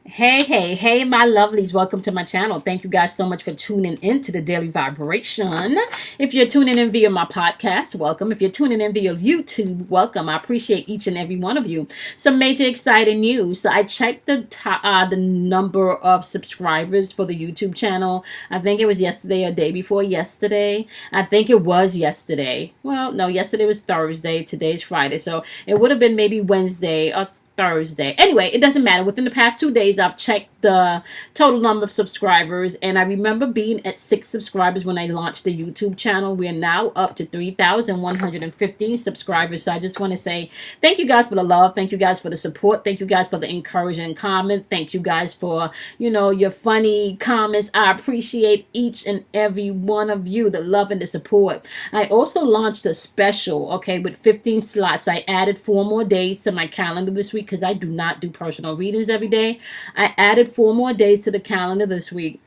Hey, my lovelies. Welcome to my channel. Thank you guys so much for tuning in to the Daily Vibration. If you're tuning in via my podcast, welcome. If you're tuning in via YouTube, welcome. I appreciate each and every one of you. Some major exciting news. So I checked the number of subscribers for the YouTube channel. I think it was yesterday or day before yesterday. I think it was yesterday. Well, no, yesterday was Thursday. Today's Friday. So it would have been maybe Wednesday or Thursday. Anyway, it doesn't matter. Within the past 2 days, I've checked the total number of subscribers, and I remember being at 6 subscribers when I launched the YouTube channel. We are now up to 3,115 subscribers. So I just want to say thank you guys for the love. Thank you guys for the support. Thank you guys for the encouraging comment. Thank you guys for, your funny comments. I appreciate each and every one of you, the love and the support. I also launched a special, okay, with 15 slots. I added 4 more days to my calendar this week because I do not do personal readings every day. I added 4 more days to the calendar this week,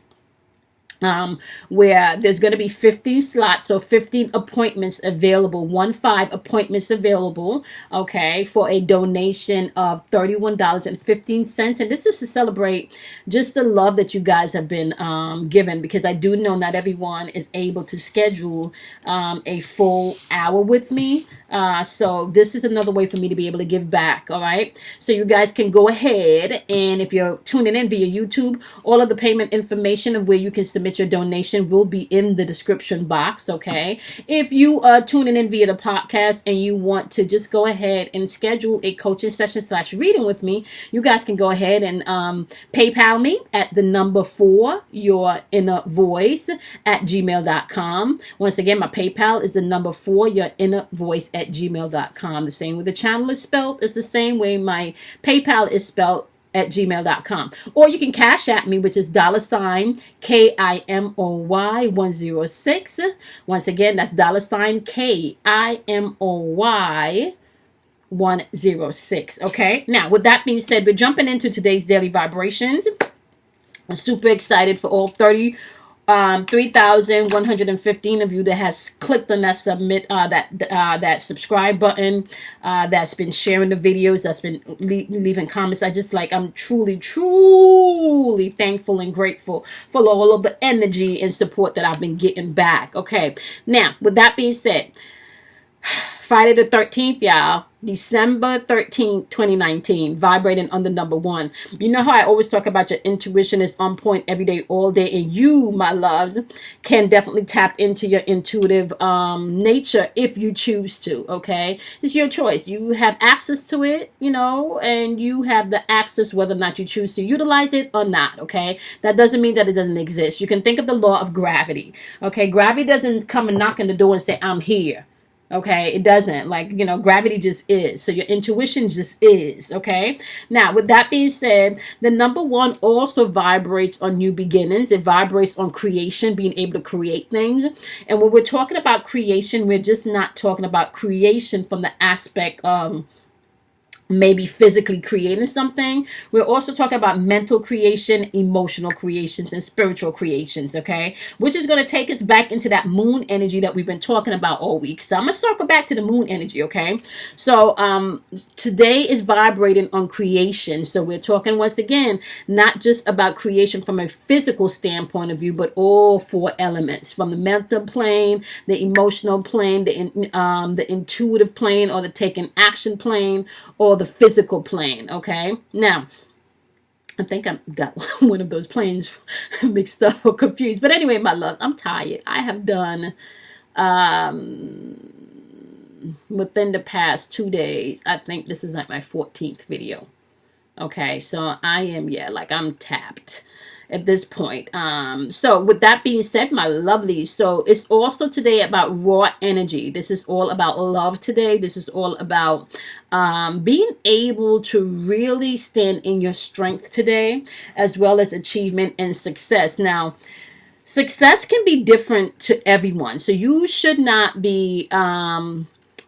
where there's going to be 15 slots, so 15 appointments available, 15 appointments available, okay, for a donation of $31.15. And this is to celebrate just the love that you guys have been given, because I do know not everyone is able to schedule a full hour with me. So this is another way for me to be able to give back. All right. So you guys can go ahead, and if you're tuning in via YouTube, all of the payment information of where you can submit your donation will be in the description box. Okay. If you are tuning in via the podcast and you want to just go ahead and schedule a coaching session / reading with me, you guys can go ahead and PayPal me at the number 4 your inner voice at gmail.com. Once again, my PayPal is the number 4 your inner voice at gmail.com. The same way the channel is spelled is the same way my PayPal is spelled at gmail.com. Or you can cash at me, which is $KIMOY 106. Once again, that's $KIMOY 106. Okay. Now, with that being said, we're jumping into today's daily vibrations. I'm super excited for all 3,115 of you that has clicked on that that subscribe button, that's been sharing the videos, that's been leaving comments. I'm truly thankful and grateful for all of the energy and support that I've been getting back. Okay, now with that being said, Friday the 13th, y'all. December 13th, 2019, vibrating on the number 1. You know how I always talk about your intuition is on point every day, all day, and you, my loves, can definitely tap into your intuitive nature if you choose to, okay? It's your choice. You have access to it, and you have the access whether or not you choose to utilize it or not, okay? That doesn't mean that it doesn't exist. You can think of the law of gravity, okay? Gravity doesn't come and knock on the door and say, I'm here. Okay, it doesn't. Gravity just is. So your intuition just is. Okay. Now, with that being said, the number 1 also vibrates on new beginnings. It vibrates on creation, being able to create things. And when we're talking about creation, we're just not talking about creation from the aspect of maybe physically creating something. We're also talking about mental creation, emotional creations, and spiritual creations, okay? Which is going to take us back into that moon energy that we've been talking about all week. So I'm going to circle back to the moon energy, okay? So today is vibrating on creation. So we're talking, once again, not just about creation from a physical standpoint of view, but all 4 elements, from the mental plane, the emotional plane, the intuitive plane, or the taking action plane, or the physical plane. Okay, now I think I got one of those planes mixed up or confused, but anyway, my love, I'm tired. I have done within the past 2 days, I think this is like my 14th video. Okay, so I am, I'm tapped at this point. So with that being said, my lovelies, so it's also today about raw energy. This is all about love today. This is all about being able to really stand in your strength today, as well as achievement and success. Now, success can be different to everyone. So you should not be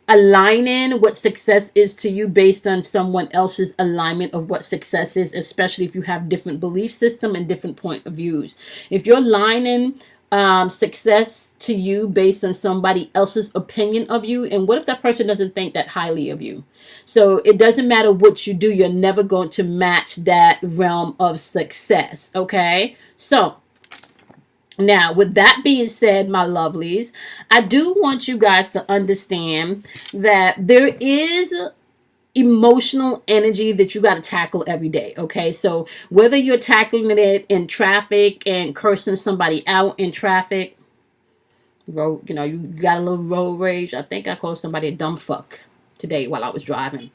aligning what success is to you based on someone else's alignment of what success is, especially if you have different belief system and different point of views. If you're aligning success to you based on somebody else's opinion of you? And what if that person doesn't think that highly of you? So it doesn't matter what you do, you're never going to match that realm of success. Okay, so now, with that being said, my lovelies, I do want you guys to understand that there is emotional energy that you got to tackle every day. Okay, so whether you're tackling it in traffic and cursing somebody out in traffic, road, you got a little road rage. I think I called somebody a dumb fuck today while I was driving.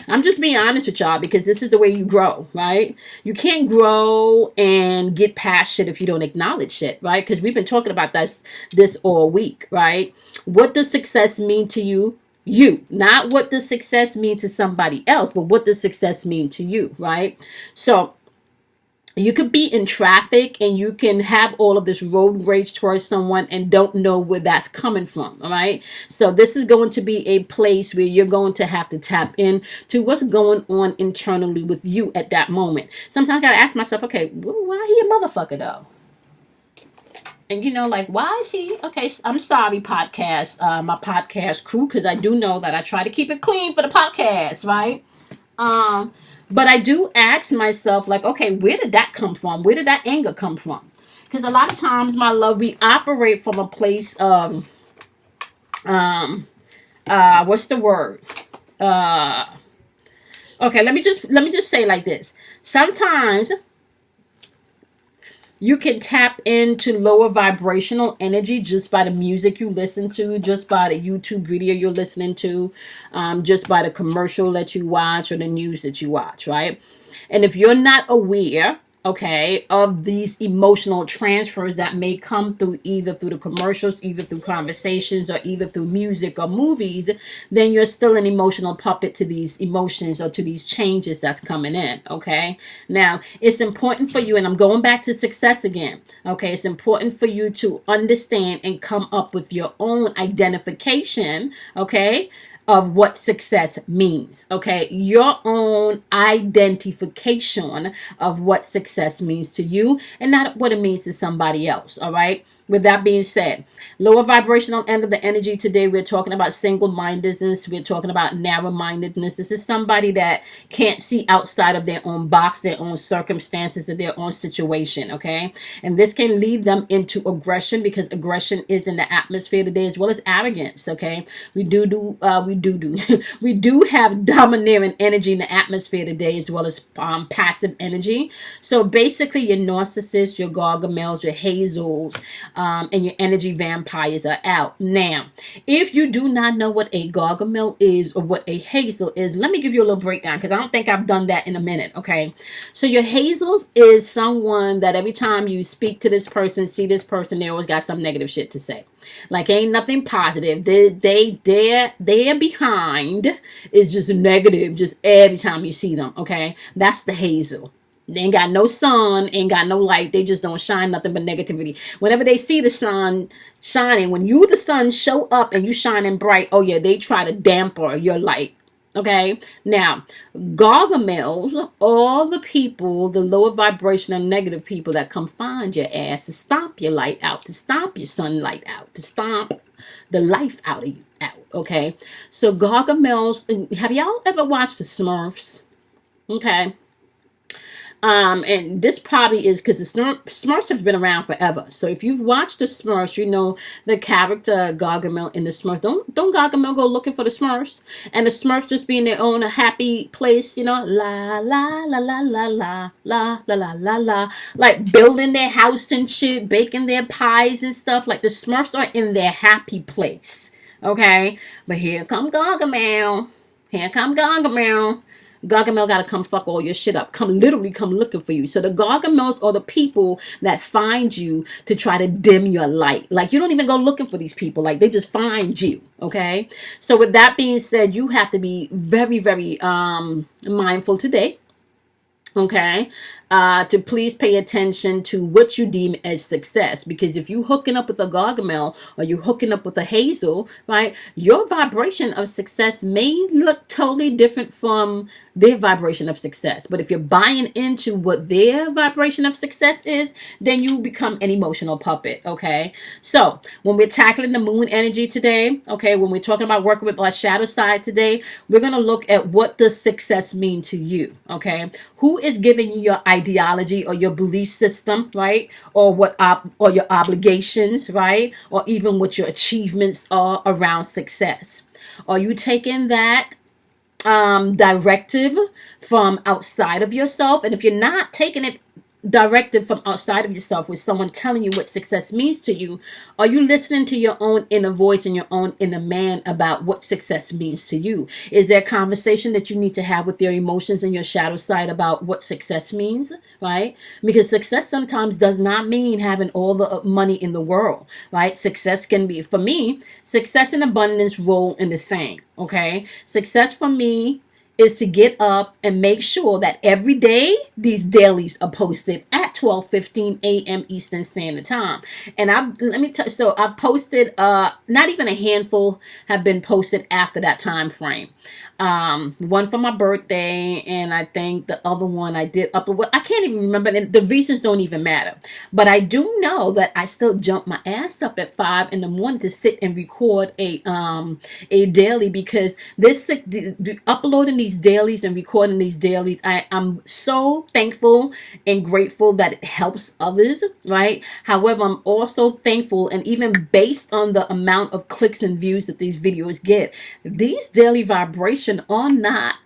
I'm just being honest with y'all because this is the way you grow, right? You can't grow and get past shit if you don't acknowledge shit, right? Because we've been talking about this all week, right? What does success mean to you? You, not what does success mean to somebody else, but what does success mean to you, right? So you could be in traffic and you can have all of this road rage towards someone and don't know where that's coming from. All right. So this is going to be a place where you're going to have to tap in to what's going on internally with you at that moment. Sometimes I got to ask myself, okay, why he a motherfucker though? And like, why is he? Okay, I'm sorry, podcast, my podcast crew, because I do know that I try to keep it clean for the podcast, right? But I do ask myself, like, okay, where did that come from? Where did that anger come from? Because a lot of times, my love, we operate from a place of, what's the word? Okay, let me just say it like this. Sometimes you can tap into lower vibrational energy just by the music you listen to, just by the YouTube video you're listening to, just by the commercial that you watch or the news that you watch, right? And if you're not aware, okay, of these emotional transfers that may come through either through the commercials, either through conversations, or either through music or movies, then you're still an emotional puppet to these emotions or to these changes that's coming in, okay? Now, it's important for you, and I'm going back to success again, okay? It's important for you to understand and come up with your own identification, okay, of what success means, okay? Your own identification of what success means to you and not what it means to somebody else, all right? With that being said, lower vibrational end of the energy today, we're talking about single-mindedness. We're talking about narrow-mindedness. This is somebody that can't see outside of their own box, their own circumstances, or their own situation, okay? And this can lead them into aggression because aggression is in the atmosphere today as well as arrogance, okay? We do have domineering energy in the atmosphere today as well as passive energy. So basically your narcissists, your gargamels, your hazels, and your energy vampires are out. Now, if you do not know what a gargamel is or what a hazel is, let me give you a little breakdown because I don't think I've done that in a minute, okay? So your hazels is someone that every time you speak to this person, see this person, they always got some negative shit to say. Like ain't nothing positive. Their behind is just negative just every time you see them, okay? That's the hazel. They ain't got no sun, ain't got no light. They just don't shine nothing but negativity. Whenever they see the sun shining, when you, the sun, show up and you shining bright, oh yeah, they try to dampen your light. Okay? Now, gargamels, all the people, the lower vibrational negative people that come find your ass to stomp your light out, to stomp your sunlight out, to stomp the life out of you out. Okay? So gargamels, have y'all ever watched the Smurfs? Okay? And this probably is because the Smurfs have been around forever. So if you've watched the Smurfs, you know the character Gargamel in the Smurfs. Don't Gargamel go looking for the Smurfs, and the Smurfs just be in their own happy place, you know, la la la la la la la la la la la, like building their house and shit, baking their pies and stuff. Like the Smurfs are in their happy place, okay? But here come Gargamel. Here come Gargamel. Gargamel got to come fuck all your shit up. Literally come looking for you. So the Gargamels are the people that find you to try to dim your light. Like you don't even go looking for these people. Like they just find you. Okay. So with that being said, you have to be very, very mindful today. Okay, to please pay attention to what you deem as success, because if you hooking up with a Gargamel or you hooking up with a Hazel, right, your vibration of success may look totally different from their vibration of success. But if you're buying into what their vibration of success is, then you become an emotional puppet. Okay. So when we're tackling the moon energy today, okay, when we're talking about working with our shadow side today, we're going to look at what does success mean to you. Okay. Who is giving you your ideology or your belief system, right? Or or your obligations, right? Or even what your achievements are around success. Are you taking that directive from outside of yourself? And if you're not taking it directive from outside of yourself with someone telling you what success means to you, are you listening to your own inner voice and your own inner man about what success means to you? Is there a conversation that you need to have with your emotions and your shadow side about what success means, right? Because success sometimes does not mean having all the money in the world, right? Success can be, for me, success and abundance roll in the same, okay? Success for me is to get up and make sure that every day these dailies are posted at 12:15 a.m. Eastern Standard Time. And I've posted not even a handful have been posted after that time frame. One for my birthday, and I think the other one I did upload. I can't even remember, and the reasons don't even matter. But I do know that I still jump my ass up at 5 in the morning to sit and record a daily, because uploading these dailies and recording these dailies, I'm so thankful and grateful that it helps others, right? However, I'm also thankful, and even based on the amount of clicks and views that these videos get, these daily vibrations are not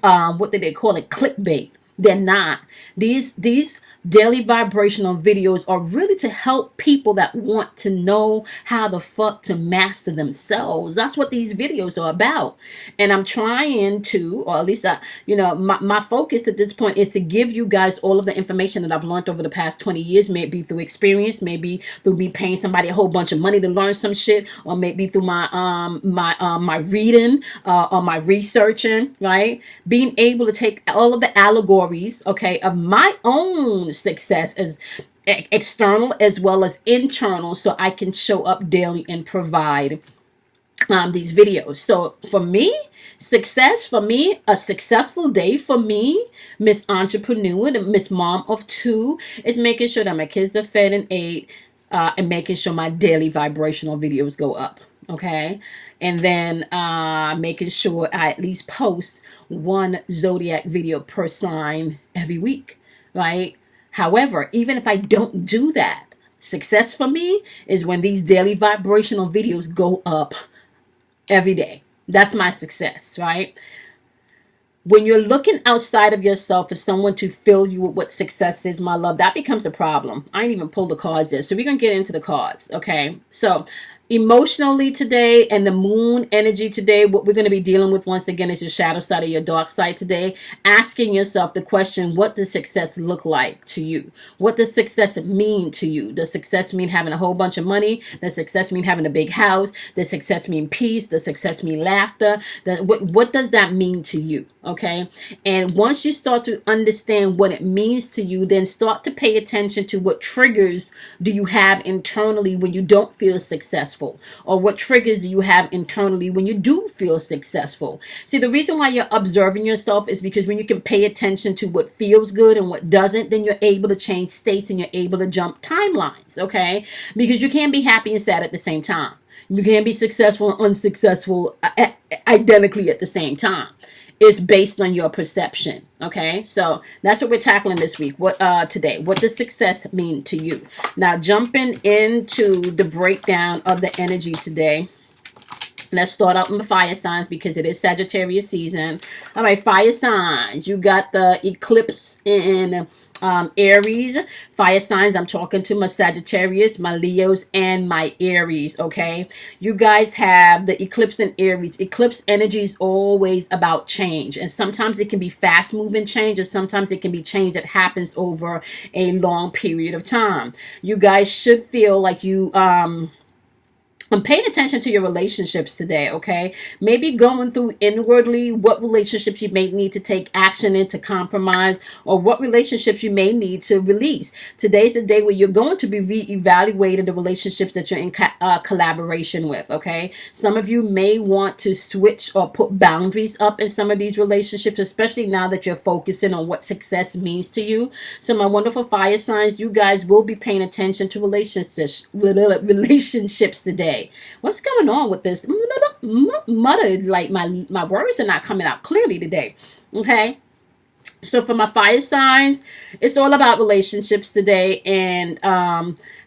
what do they call it, clickbait. They're not. These daily vibrational videos are really to help people that want to know how the fuck to master themselves. That's what these videos are about. And I'm trying to, or at least my focus at this point is to give you guys all of the information that I've learned over the past 20 years, maybe through experience, maybe through me paying somebody a whole bunch of money to learn some shit, or maybe through my reading or my researching, right? Being able to take all of the allegories, okay, of my own success as external as well as internal, so I can show up daily and provide these videos. So for me, success, for me, a successful day for me, Miss Entrepreneur, the Miss Mom of Two, is making sure that my kids are fed and ate, and making sure my daily vibrational videos go up. Okay. And then making sure I at least post one zodiac video per sign every week, right? However, even if I don't do that, success for me is when these daily vibrational videos go up every day. That's my success, right? When you're looking outside of yourself for someone to fill you with what success is, my love, that becomes a problem. I ain't even pulled the cards yet, so we're going to get into the cards, okay? So emotionally today, and the moon energy today, what we're going to be dealing with once again is your shadow side or your dark side today. Asking yourself the question, what does success look like to you? What does success mean to you? Does success mean having a whole bunch of money? Does success mean having a big house? Does success mean peace? Does success mean laughter? What does that mean to you? Okay. And once you start to understand what it means to you, then start to pay attention to what triggers do you have internally when you don't feel successful, or what triggers do you have internally when you do feel successful. See, the reason why you're observing yourself is because when you can pay attention to what feels good and what doesn't, then you're able to change states and you're able to jump timelines. Okay. Because you can't be happy and sad at the same time. You can't be successful and unsuccessful identically at the same time. It's based on your perception. Okay, so that's what we're tackling this week. Today, what does success mean to you? Now, jumping into the breakdown of the energy today. Let's start out in the fire signs because it is Sagittarius season. All right, fire signs. You got the eclipse in Aries. Fire signs, I'm talking to my Sagittarius, my Leos, and my Aries, okay? You guys have the eclipse in Aries. Eclipse energy is always about change. And sometimes it can be fast-moving change, or sometimes it can be change that happens over a long period of time. You guys should feel like you I'm paying attention to your relationships today, okay? Maybe going through inwardly what relationships you may need to take action in to compromise, or what relationships you may need to release. Today's the day where you're going to be reevaluating the relationships that you're in collaboration with, okay? Some of you may want to switch or put boundaries up in some of these relationships, especially now that you're focusing on what success means to you. So my wonderful fire signs, you guys will be paying attention to relationships today. What's going on with this? Muttered, like my words are not coming out clearly today. Okay. So for my fire signs, it's all about relationships today. And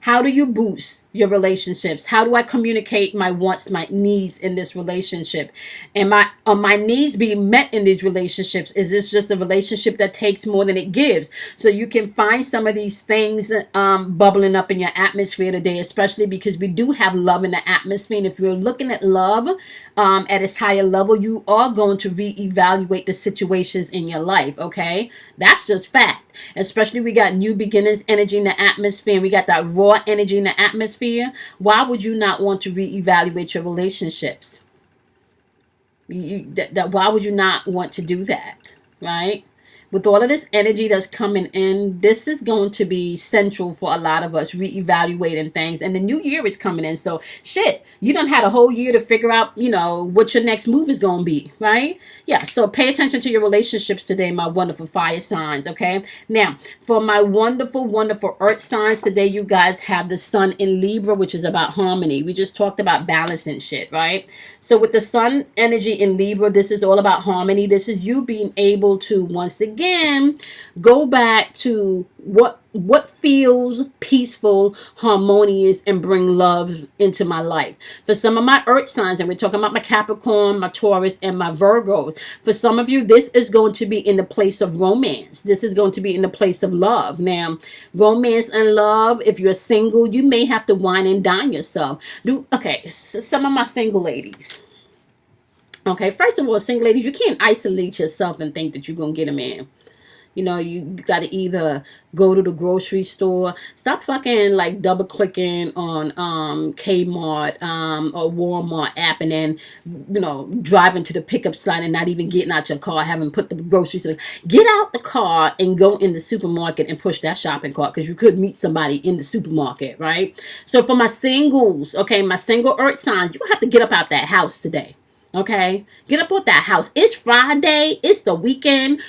how do you boost your relationships? How do I communicate my wants, my needs in this relationship? And my needs being met in these relationships? Is this just a relationship that takes more than it gives? So you can find some of these things bubbling up in your atmosphere today, especially because we do have love in the atmosphere. And if you're looking at love at its higher level, you are going to reevaluate the situations in your life. Okay, that's just fact. Especially we got new beginnings energy in the atmosphere, and we got that raw energy in the atmosphere. Why would you not want to reevaluate your relationships? Why would you not want to do that, right? With all of this energy that's coming in, this is going to be central for a lot of us, reevaluating things. And the new year is coming in. So, shit, you done had a whole year to figure out, what your next move is going to be, right? Yeah, so pay attention to your relationships today, my wonderful fire signs, okay? Now, for my wonderful, wonderful earth signs, today you guys have the sun in Libra, which is about harmony. We just talked about balance and shit, right? So with the sun energy in Libra, this is all about harmony. This is you being able to, once again, go back to what feels peaceful, harmonious, and bring love into my life. For some of my earth signs, and we're talking about my Capricorn, my Taurus, and my Virgos. For some of you, this is going to be in the place of romance. This is going to be in the place of love. Now, romance and love, if you're single, you may have to wine and dine yourself. Some of my single ladies. Okay, first of all, single ladies, you can't isolate yourself and think that you're going to get a man. You got to either go to the grocery store. Stop fucking like double clicking on Kmart or Walmart app, and then driving to the pickup line and not even getting out your car, having put the groceries in. Get out the car and go in the supermarket and push that shopping cart, because you could meet somebody in the supermarket, right? So for my singles, okay, my single earth signs, you have to get up out that house today. Okay, get up with that house. It's Friday. It's the weekend,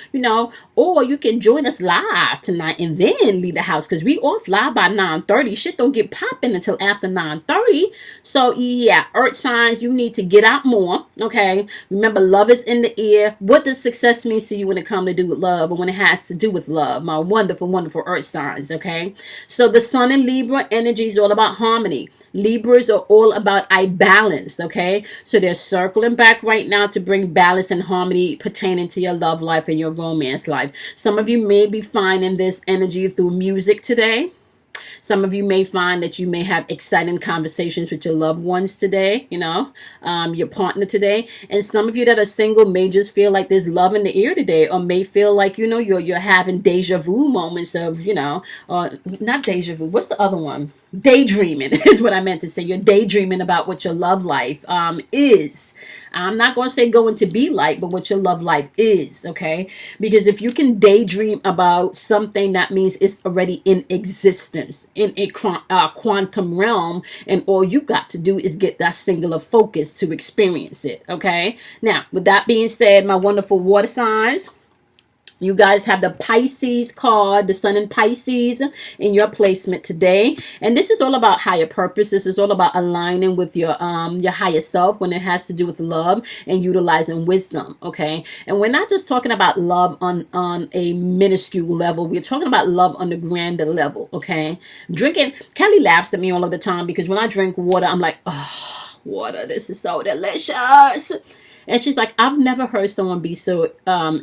or you can join us live tonight and then leave the house, because we off live by 9:30. Shit don't get popping until after 9:30. So yeah, earth signs, you need to get out more. Okay, remember, love is in the air. What does success mean to you when it comes to do with love, or when it has to do with love? My wonderful, wonderful earth signs. Okay, so the sun in Libra energy is all about harmony. Libras are all about I balance. Okay, so they're circling back right now to bring balance and harmony pertaining to your love life and your romance life. Some of you may be finding this energy through music today. Some of you may find that you may have exciting conversations with your loved ones today, your partner today. And some of you that are single may just feel like there's love in the air today, or may feel like, you're having deja vu moments of, or not deja vu. What's the other one? Daydreaming is what I meant to say. You're daydreaming about what your love life is. I'm not going to say going to be like, but what your love life is, okay? Because if you can daydream about something, that means it's already in existence, in a quantum realm, and all you got to do is get that singular focus to experience it, okay? Now, with that being said, my wonderful water signs, you guys have the Pisces card, the sun in Pisces in your placement today. And this is all about higher purpose. This is all about aligning with your higher self when it has to do with love and utilizing wisdom, okay? And we're not just talking about love on a minuscule level. We're talking about love on the grander level, okay? Kelly laughs at me all of the time, because when I drink water, I'm like, oh, water, this is so delicious. And she's like, I've never heard someone be so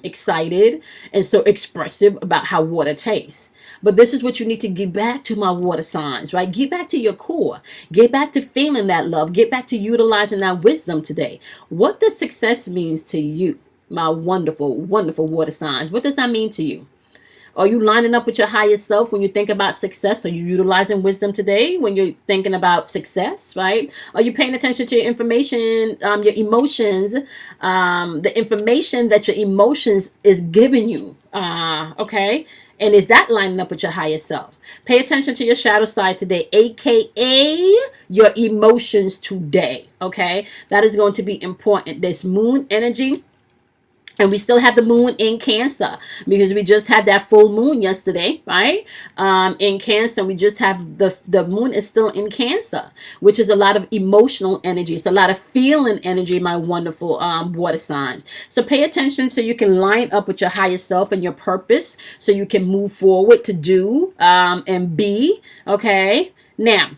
excited and so expressive about how water tastes. But this is what you need to get back to, my water signs, right? Get back to your core. Get back to feeling that love. Get back to utilizing that wisdom today. What does success mean to you, my wonderful, wonderful water signs? What does that mean to you? Are you lining up with your highest self when you think about success? Are you utilizing wisdom today when you're thinking about success, right? Are you paying attention to your information, your emotions, the information that your emotions is giving you? Okay. And is that lining up with your higher self? Pay attention to your shadow side today, aka your emotions today. Okay. That is going to be important. This moon energy. And we still have the moon in Cancer because we just had that full moon yesterday, right? In Cancer, we just have the moon is still in Cancer, which is a lot of emotional energy. It's a lot of feeling energy, my wonderful water signs. So pay attention so you can line up with your higher self and your purpose so you can move forward to do and be, okay? Now,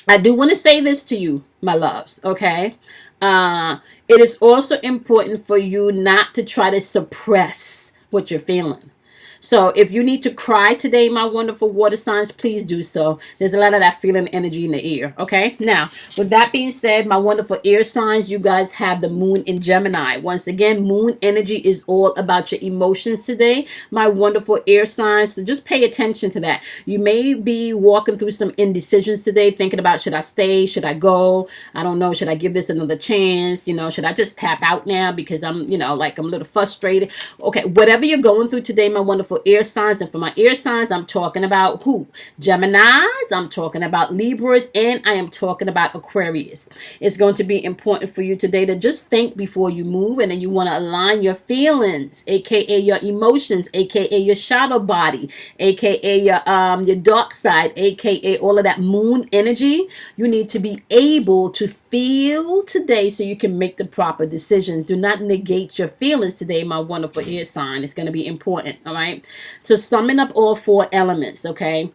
I do want to say this to you, my loves, okay? It is also important for you not to try to suppress what you're feeling. So if you need to cry today, my wonderful water signs, please do so. There's a lot of that feeling energy in the ear. Okay. Now, with that being said, my wonderful air signs, you guys have the moon in Gemini. Once again, moon energy is all about your emotions today, my wonderful air signs. So just pay attention to that. You may be walking through some indecisions today, thinking about, should I stay? Should I go? I don't know. Should I give this another chance? You know, should I just tap out now because I'm, you know, like I'm a little frustrated? Okay. Whatever you're going through today, my wonderful air signs, and for my air signs, I'm talking about who? Geminis, I'm talking about Libras, and I am talking about Aquarius. It's going to be important for you today to just think before you move, and then you want to align your feelings, aka your emotions, aka your shadow body, aka your dark side, aka all of that moon energy. You need to be able to feel today so you can make the proper decisions. Do not negate your feelings today, my wonderful air sign. It's going to be important, all right? So summing up all four elements, okay?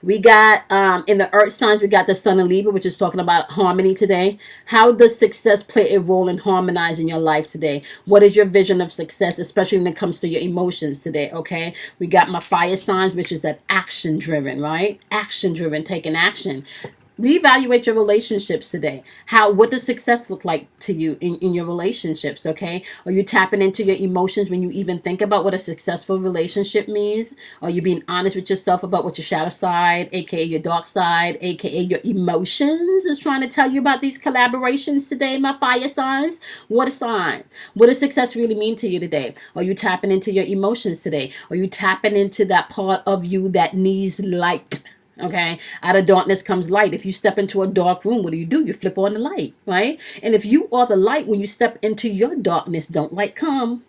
We got, in the earth signs, we got the sun and Libra, which is talking about harmony today. How does success play a role in harmonizing your life today? What is your vision of success, especially when it comes to your emotions today, okay? We got my fire signs, which is that action driven, right? Action driven, taking action. Reevaluate your relationships today. What does success look like to you in your relationships, okay? Are you tapping into your emotions when you even think about what a successful relationship means? Are you being honest with yourself about what your shadow side, aka your dark side, aka your emotions is trying to tell you about these collaborations today, my fire signs? Water sign. What does success really mean to you today? Are you tapping into your emotions today? Are you tapping into that part of you that needs light? Okay, out of darkness comes light. If you step into a dark room, what do? You flip on the light, right? And if you are the light, when you step into your darkness, don't light come.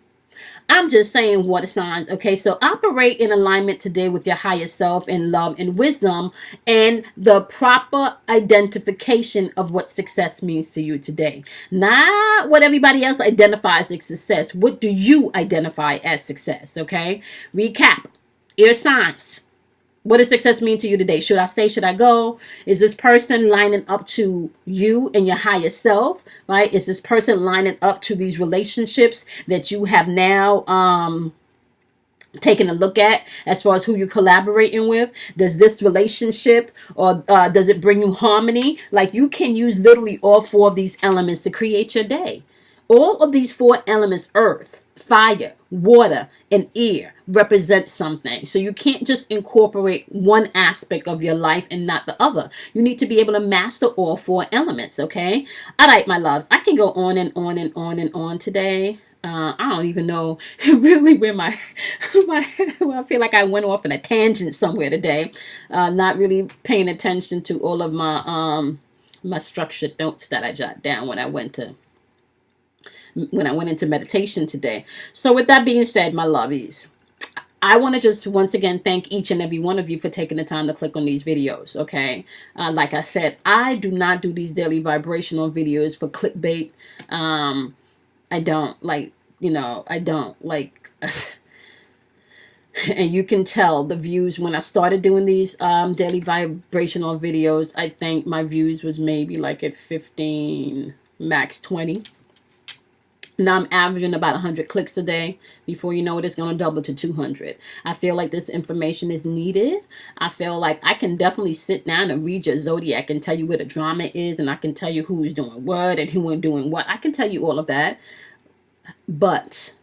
I'm just saying, water signs, okay? So operate in alignment today with your higher self in love and wisdom and the proper identification of what success means to you today. Not what everybody else identifies as success. What do you identify as success, okay? Recap. Air signs. What does success mean to you today? Should I stay? Should I go? Is this person lining up to you and your higher self, right? Is this person lining up to these relationships that you have now taking a look at as far as who you're collaborating with? Does this relationship or does it bring you harmony? Like, you can use literally all four of these elements to create your day. All of these four elements, earth, fire, water, and air, represent something. So you can't just incorporate one aspect of your life and not the other. You need to be able to master all four elements, okay? All right, my loves. I can go on and on and on and on today. I don't even know really where my well, I feel like I went off in a tangent somewhere today. Not really paying attention to all of my my structured notes that I jot down when I went into meditation today. So with that being said, my lovies, I want to just once again thank each and every one of you for taking the time to click on these videos, okay? Like I said, I do not do these daily vibrational videos for clickbait. I don't like, I don't like... And you can tell the views when I started doing these daily vibrational videos. I think my views was maybe like at 15, max 20. Now I'm averaging about 100 clicks a day. Before you know it, it's going to double to 200. I feel like this information is needed. I feel like I can definitely sit down and read your zodiac and tell you where the drama is, and I can tell you who's doing what and who ain't doing what. I can tell you all of that. But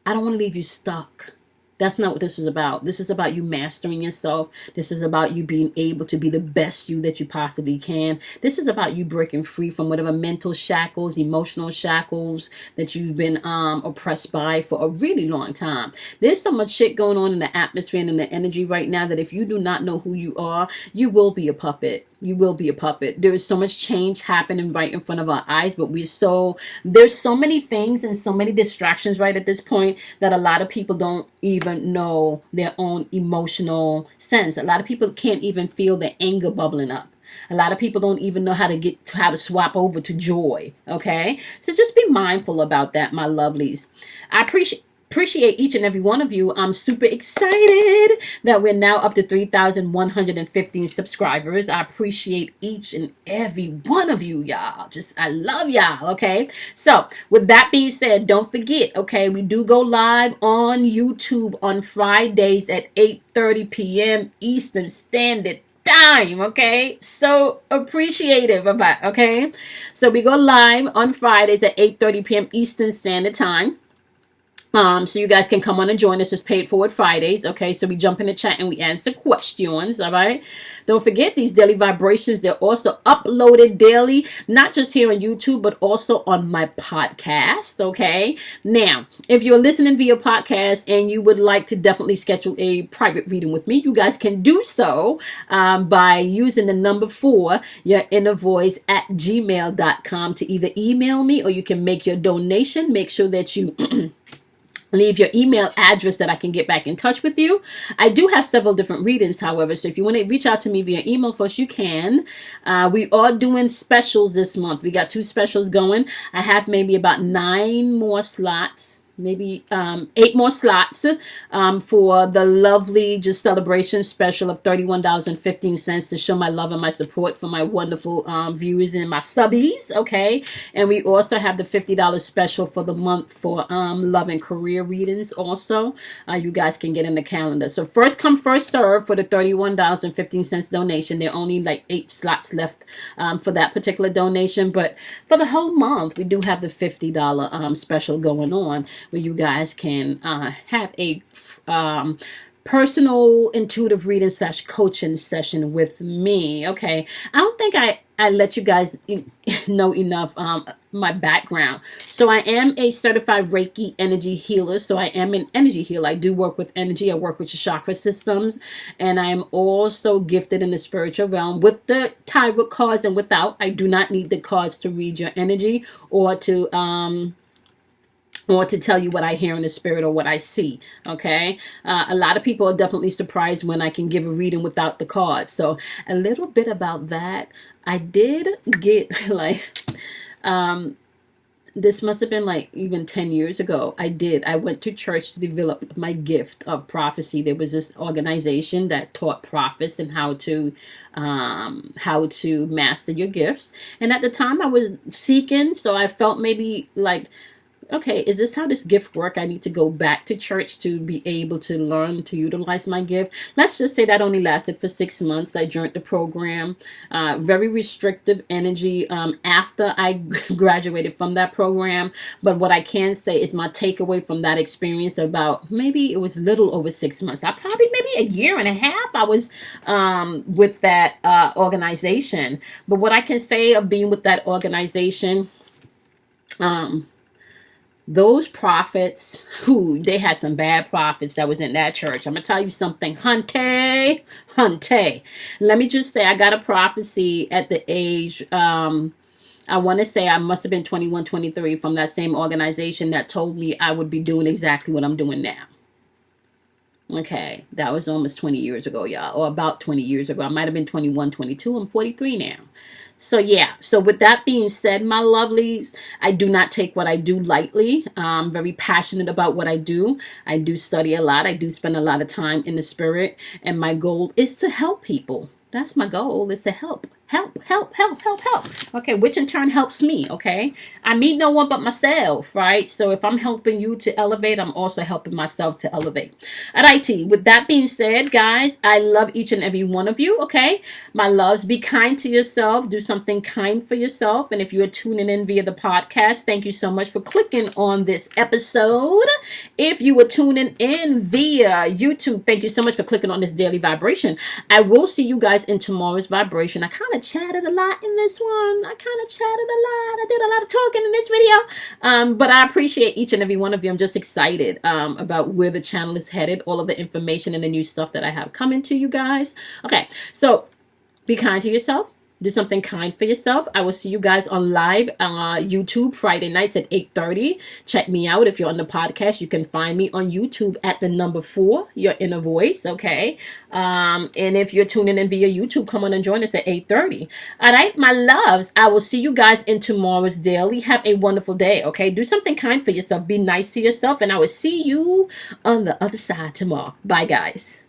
I don't want to leave you stuck. That's not what this is about. This is about you mastering yourself. This is about you being able to be the best you that you possibly can. This is about you breaking free from whatever mental shackles, emotional shackles that you've been oppressed by for a really long time. There's so much shit going on in the atmosphere and in the energy right now that if you do not know who you are, you will be a puppet. You will be a puppet. There is so much change happening right in front of our eyes, but there's so many things and so many distractions right at this point that a lot of people don't even know their own emotional sense. A lot of people can't even feel the anger bubbling up. A lot of people don't even know how to swap over to joy. Okay, so just be mindful about that, my lovelies. I appreciate each and every one of you. I'm super excited that we're now up to 3,115 subscribers. I appreciate each and every one of you, y'all. I love y'all, okay? So, with that being said, don't forget, okay, we do go live on YouTube on Fridays at 8:30 p.m. Eastern Standard Time, okay? So appreciative of that, okay? So we go live on Fridays at 8:30 p.m. Eastern Standard Time. So you guys can come on and join us. It's Paid Forward Fridays. Okay, so we jump in the chat and we answer questions. All right. Don't forget these daily vibrations. They're also uploaded daily, not just here on YouTube, but also on my podcast. Okay. Now, if you're listening via podcast and you would like to definitely schedule a private reading with me, you guys can do so by using the number 4, your inner voice at gmail.com to either email me or you can make your donation. Make sure that you leave your email address that I can get back in touch with you. I do have several different readings, however, so if you want to reach out to me via email first, you can. We are doing specials this month. We got 2 specials going. I have maybe about 9 more slots. Maybe 8 more slots for the lovely just celebration special of $31.15 to show my love and my support for my wonderful viewers and my subbies, okay? And we also have the $50 special for the month for love and career readings also. You guys can get in the calendar. So first come, first serve for the $31.15 donation. There are only like 8 slots left for that particular donation. But for the whole month, we do have the $50 special going on, where you guys can have a personal intuitive reading / coaching session with me. Okay, I don't think I let you guys know enough my background. So I am a certified Reiki energy healer. So I am an energy healer. I do work with energy. I work with your chakra systems. And I am also gifted in the spiritual realm with the tarot cards and without. I do not need the cards to read your energy or to tell you what I hear in the spirit or what I see, okay? A lot of people are definitely surprised when I can give a reading without the cards. So a little bit about that. I did get this must have been like even 10 years ago. I went to church to develop my gift of prophecy. There was this organization that taught prophets and how to master your gifts. And at the time I was seeking, so I felt maybe like, okay, is this how this gift work? I need to go back to church to be able to learn to utilize my gift. Let's just say that only lasted for 6 months. I joined the program. Very restrictive energy after I graduated from that program. But what I can say is my takeaway from that experience about maybe it was little over 6 months. I probably maybe a year and a half I was with that organization. But what I can say of being with that organization, those prophets, they had some bad prophets that was in that church. I'm going to tell you something. Hunte. Let me just say I got a prophecy at the age, I want to say I must have been 21, 23 from that same organization that told me I would be doing exactly what I'm doing now. Okay, that was almost 20 years ago, y'all, or about 20 years ago. I might have been 21, 22. I'm 43 now. So yeah, so with that being said, my lovelies, I do not take what I do lightly. I'm very passionate about what I do. I do study a lot. I do spend a lot of time in the spirit. And my goal is to help people. That's my goal, is to help help. Okay, which in turn helps me. Okay, I meet no one but myself, right? So if I'm helping you to elevate, I'm also helping myself to elevate. All righty, with that being said, guys, I love each and every one of you. Okay, my loves, be kind to yourself, do something kind for yourself. And if you are tuning in via the podcast, thank you so much for clicking on this episode. If you were tuning in via YouTube, thank you so much for clicking on this daily vibration. I will see you guys in tomorrow's vibration. I kind of chatted a lot in this one. I did a lot of talking in this video. But I appreciate each and every one of you. I'm just excited about where the channel is headed, all of the information and the new stuff that I have coming to you guys. Okay, so be kind to yourself. Do something kind for yourself. I will see you guys on live YouTube Friday nights at 8:30. Check me out. If you're on the podcast, you can find me on YouTube at the number 4, Your Inner Voice. Okay. And if you're tuning in via YouTube, come on and join us at 8:30. All right, my loves. I will see you guys in tomorrow's daily. Have a wonderful day. Okay. Do something kind for yourself. Be nice to yourself. And I will see you on the other side tomorrow. Bye, guys.